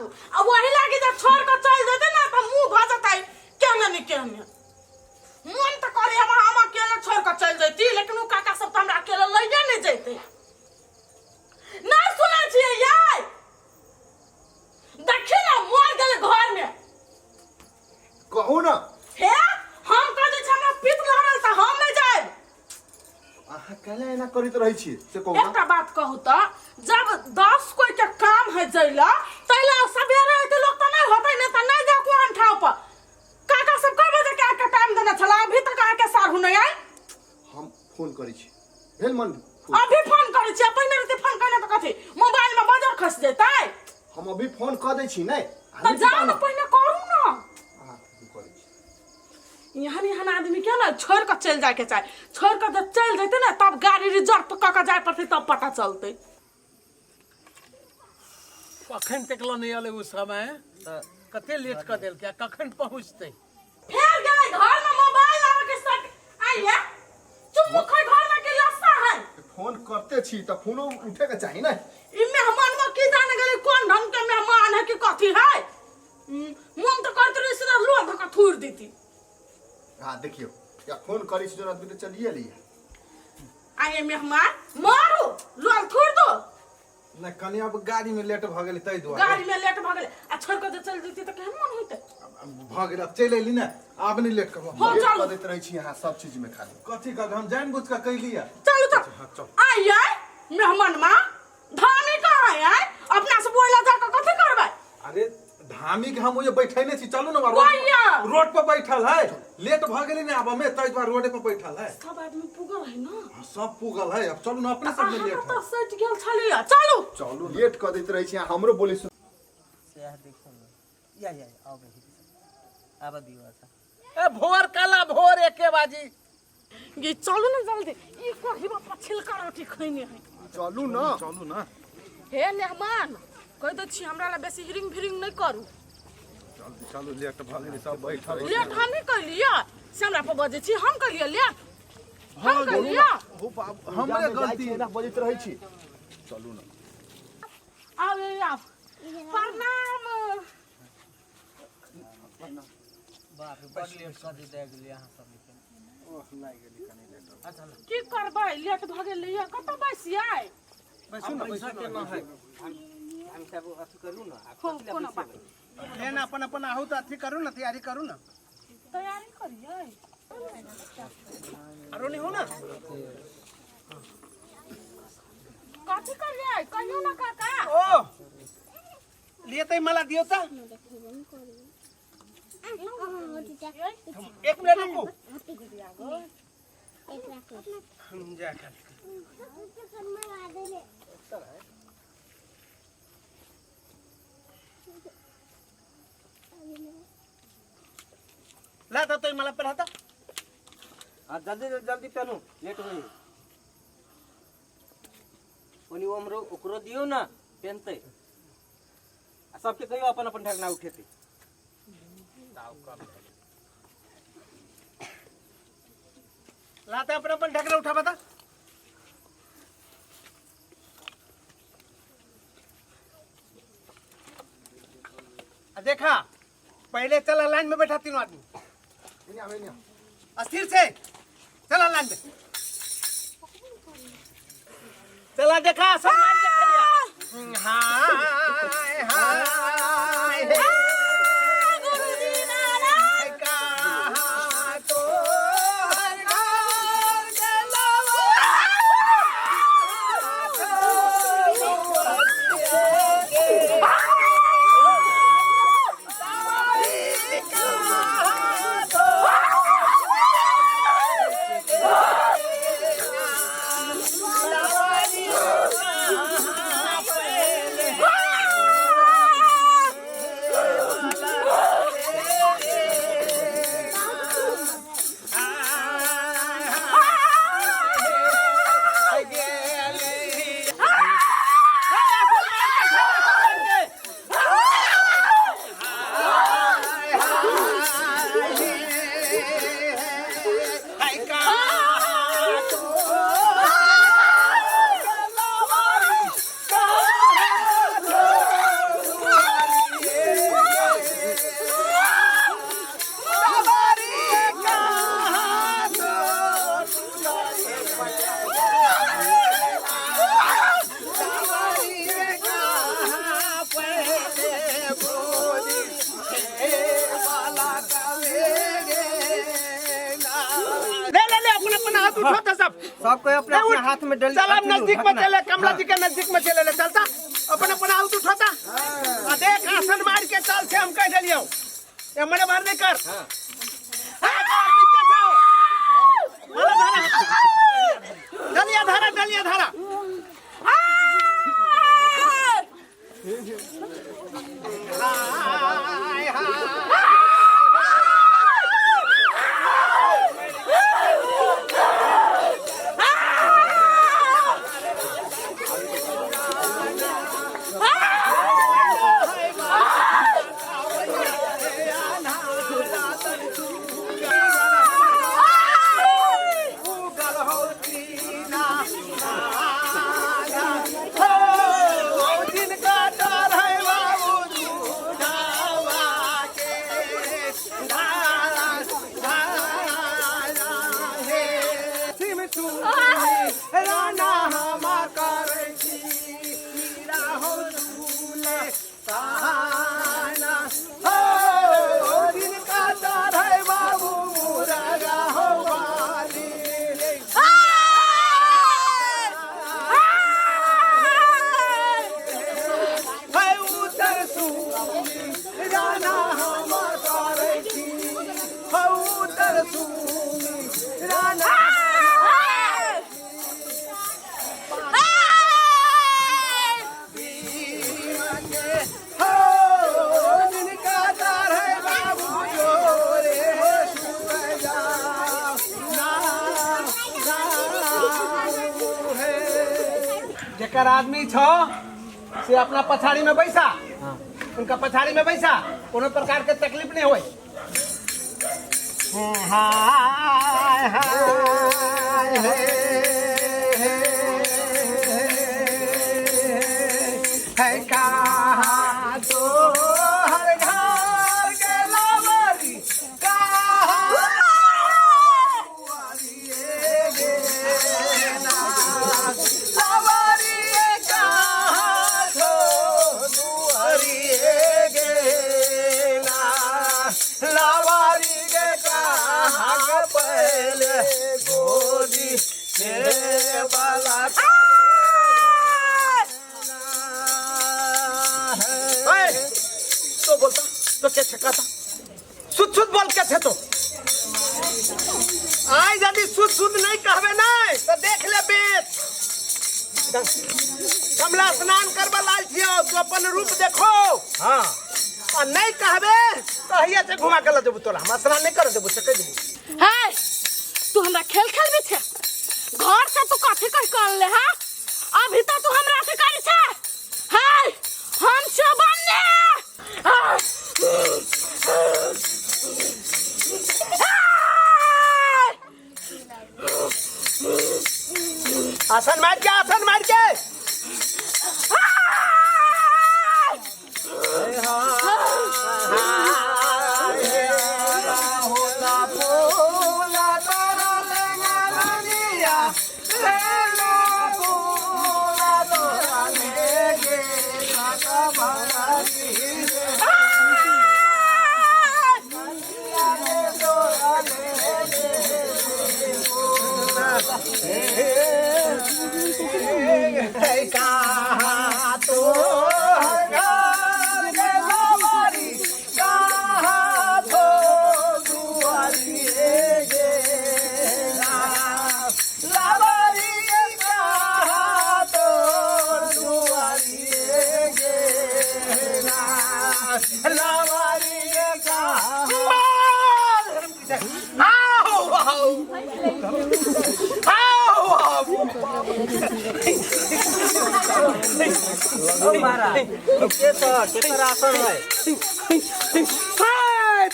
बाबू अब वही लागी जब छोड़ कर चल जेते ना तो मुंह भजत है केने नहीं केने मन तो करे हम अकेले छोड़ कर चल जैती लेकिन वो काका सब तो हमरा अकेले लइए नहीं जैते ना सुना छिए यार देखी ना मर गेले घर में कहू ना हे हम कह दे हमरा पित लागल त हम नहीं जाए आहा काले एना करित रहै छी से कहू एक बात कहू तो जब 10 कोई के काम है जइला तैला सवेरे के लोग त नहीं होतै नहीं त नहीं जा कोन ठाव पर काका सब कब बजे के आके टाइम देना छला अभी तक आके सारू नहीं आए हम फोन करै छी भेल मन अभी फोन करै छी पहिने रते फोन करना त कथि मोबाइल में बजर खस जेतै हम अभी फोन क दै छी नहीं त जाओ न पहिने करू न हां करै छी यहाँ आदमी क्या ना छोड़ कर चल जाए के चाहे छोड़ कर जब चल जाते ना तब गाड़ी रिजर्व क जाए पड़ते तब पता चलते कखन तक नहीं आले उस समय कते लेट कर देल क्या कखन पहुंचते फिर गए घर में मोबाइल आवे के साथ आइए चुप खै घर में के लस्सा है फोन करते छी त फोनो उठे के चाहि ना ई मेहमान में की जाने गले कौन ढंग के मेहमान है कि कथी है मन तो करते रही सीधा लो धक्का थूर देती हां देखियो या फोन करी छी जरूरत भी तो चलिए लिया आइए मेहमान मारो लो थूर दो ना कनी अब गाड़ी में लेट भ गेली तै दुआरे गाड़ी में लेट भ गेले आ छोड़ के चल जती त केहन मन होते भ गेल अब चल एली ना आब नहीं लेट करब हो, लेट चल। कर देत रहै छी यहां सब चीज में खाली कथी कर हम जान बुझ के कैलिया चलो तो आइए मेहमान मां धामी कहाँ है अपना से बोला जाकर कथी करबै अरे धामी के हम ओजे बैठैने छी चलू ना वहिया। रोड पर बैठल है लेट भ गेली ना अब हमें तै द्वारा रोड पर बैठल है सब आदमी पुगल है ना हाँ, सब पुगल है अब चलू ना अपने सब में लेट तो है सट गेल छलिया चलो चलू लेट कर देत रहै छी हमरो बोली सुन से देखो ना या आओ बे आबा दियो अच्छा ए भोर काला भोर एके बाजी ये चलो ना जल्दी ई कहिबा पछिल का रोटी खैने है चलू ना हे मेहमान कह दे छी हमरा ला बेसी हिरिंग फिरिंग नहीं करू जल्दी चलू लेट भ गेली सब बैठल है लेट हम नहीं कलिया से हमरा पर बजे छी हम कलिया लेट हम कलिया हो बाबू हमरे गलती ना बजैत रहै छी चलू ना आवे आप प्रणाम बाप रे बड़ लेट कर दे गेल यहां सब लेकिन ओह लाग गेली कनी लेट अच्छा की करबै लेट भ गेलिया कत बैसियै बैसू ना पैसा के ना है हम सब अथी करू ना हो कोना बात लेन अपन अपन आहू तो अथी करू ना तैयारी करू ना तैयारी करियै अरो नहीं हो ना कथी करियै कहियो ना काका ओ लिए तै मला दियो ता एक मिनट रुको हम जा कर ला तो मला पहनाता हां जल्दी जल्दी पहनो लेट होई ओनी ओमरो ओकरो दियो ना पहनते आ सबके कहियो अपन अपन ढकना उठेते लाते अपन अपन ढकना उठा बता देखा पहले चला लाइन में बैठा तीनों आदमी अस्थिर से चला लाइन में चला देखा सब मार के खेलिया हाय हाय गुरुजी नारायण कहा तो हर घर चलो सब कोई अपने अपने हाथ में डल चल अब नजदीक में चले, कमला जी के नजदीक में चले ले, चलता अपन अपन आउट उठाता आ देख आसन मार के चल से हम कह देलियो ये मने बाहर नहीं कर डलिया धारा डलिया धारा हाय हाय जेकर आदमी छो से अपना पछाड़ी में बैसा उनका पछाड़ी में बैसा कोनो प्रकार के तकलीफ नहीं होई हाय हाय है कहाँ तो हर घर के लवरी कहाँ तो बोलता तो क्या छकाता सुध सुध बोल क्या तो आई यदि सुध सुध नहीं कहबे नहीं तो देख ले बेट कमला स्नान करवा लाल छियो तो अपन रूप देखो हाँ और नहीं कहबे तो हिया से घुमा के ला देबू तोरा हम स्नान नहीं कर देबू से कह देबू हाय तू हमरा खेल खेल भी छे घर से तू कथि कह कर ले हां अभी तो तू हमरा से करी छे हाय हम सब बन्ने आसन मार के आसन मार के कहाँ तो कहाँ तो दुआरी लावारी कहाँ तो दुआरी लावारी आसन है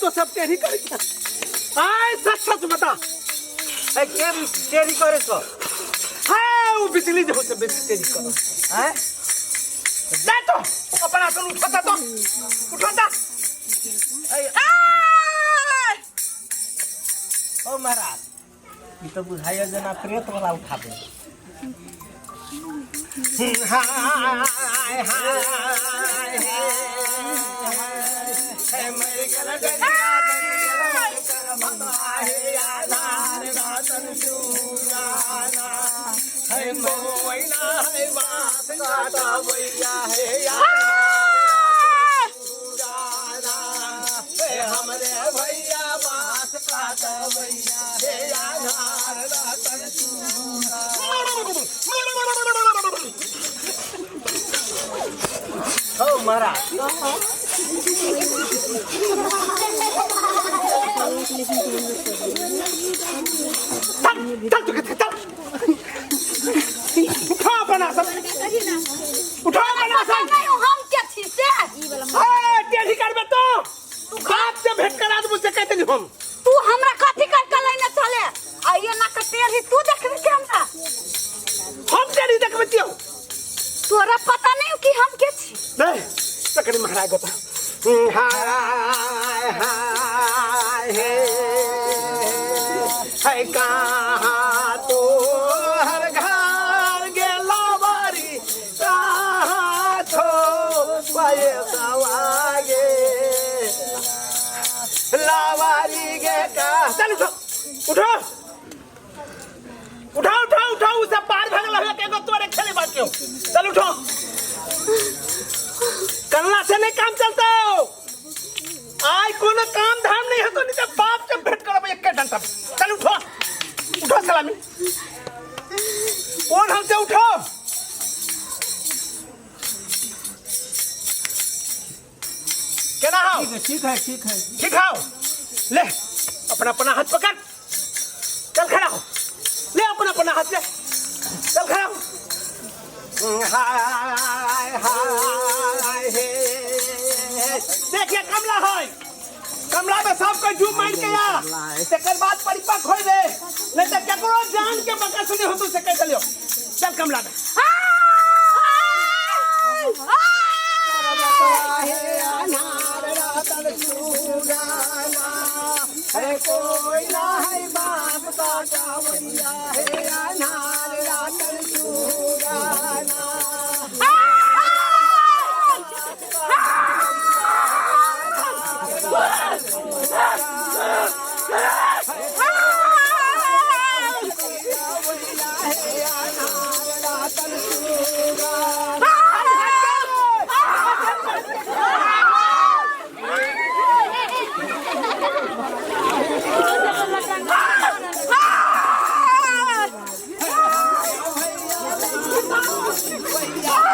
तो सब तेरी करे आय सच सच बता तेरी करे तो हाय वो बिजली जो से तेरी करो हैं जा तो अपना आसन उठाता तो उठाता ओ महाराज ये तो बुझाइए जना प्रेत वाला उठा दे हाय हाय है मेरे गला गला कर भला है आधार रातन सुराना है कोई ना है बात काटा भैया है हमरे भैया बात काटा भैया है यार रतन हो मारा चल चल चल उठा बना सब उठा बना सब हम क्या थी से टेढ़ी करबे तो बाप से भेंट करा दे मुझसे कहते नहीं हम तू हमरा कथी कर के लेने चले आइए ना के टेढ़ी तू देखबे के हमरा हम टेढ़ी देखबे तियो तोरा पता नहीं कि हम के छी नहीं सकरी महाराज गोता हाय हाय हे है कहाँ तो हर घर गेला बारी कहाँ थो पाए सवागे लावारी गे का चल उठो उठो उठा उठा उठा उसे पार भागल है के गो तोरे खेले बात क्यों चल उठो करला से नहीं काम चलता आय कोनो काम धाम नहीं है तो नहीं तो बाप से भेंट करब एक घंटा चल उठो उठो सलामी कौन हमसे उठो केना हो ठीक है ठीक हो ले अपना अपना हाथ पकड़ चल खड़ा हो ले अपना अपना हाथ ले चल खड़ा हो हाय हाय हे देखिए कमला है कमला में सब कोई डूब मार के आ तकर बाद परिपक्व हो दे नहीं तो केकरो जान के बका सुने हो तू से कह चलियो चल कमला में है कोई ना है बाप का भैया है अनार रातन सुगाना Ah!